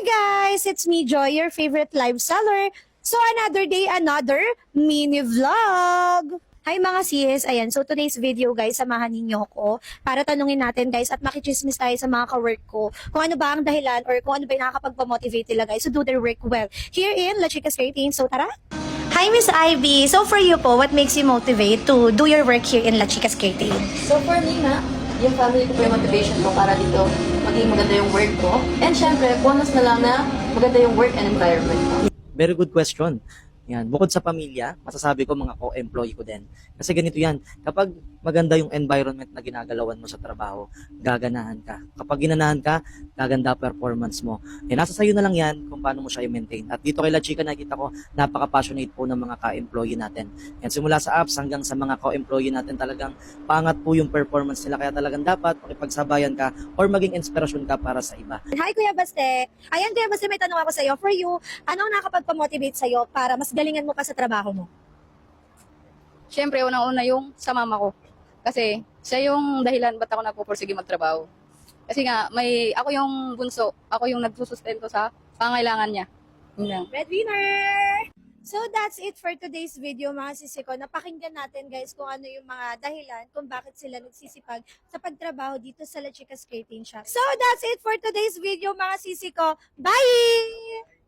guys! It's me, Joy, your favorite live seller. So another day, another mini vlog! Hi mga sis! Ayan, so today's video guys, samahan ninyo ko para tanungin natin guys at makichismis tayo sa mga ka-work ko kung ano ba ang dahilan or kung ano ba yung nakakapagpamotivate nila guys to do their work well. Here in La Chica Skating, so tara! Hi Miss Ivy! So for you po, what makes you motivate to do your work here in La Chica Skating? So for me na, yung family ko po yung motivation ko para dito maging maganda yung work ko. And syempre, bonus na lang na maganda yung work and environment ko. Very good question. Yan. Bukod sa pamilya, masasabi ko mga co-employee ko din. Kasi ganito yan, kapag maganda yung environment na ginagalawan mo sa trabaho, gaganahan ka. Kapag ginanahan ka, gaganda performance mo. Eh, nasa sayo na lang yan kung paano mo siya i-maintain. At dito kay La Chica, nakita ko, napaka-passionate po ng mga ka-employee natin. Yan, simula sa apps hanggang sa mga co-employee natin, talagang pangat po yung performance nila. Kaya talagang dapat makipagsabayan ka or maging inspirasyon ka para sa iba. Hi Kuya Baste! Ayan Kuya Baste, may tanong ako sa iyo. For you, anong nakakapagpamotivate sa iyo para mas galingan mo pa sa trabaho mo? Siyempre, unang-una yung sa mama ko. Kasi siya yung dahilan ba't ako napupursige magtrabaho. Kasi nga, ako yung bunso, ako yung nagsusustento sa pangailangan niya. Yun lang. Breadwinner! So that's it for today's video mga sisi ko. Napakinggan natin guys kung ano yung mga dahilan kung bakit sila nagsisipag sa pagtrabaho dito sa La Chica Skating Shop. So that's it for today's video mga sisi ko. Bye!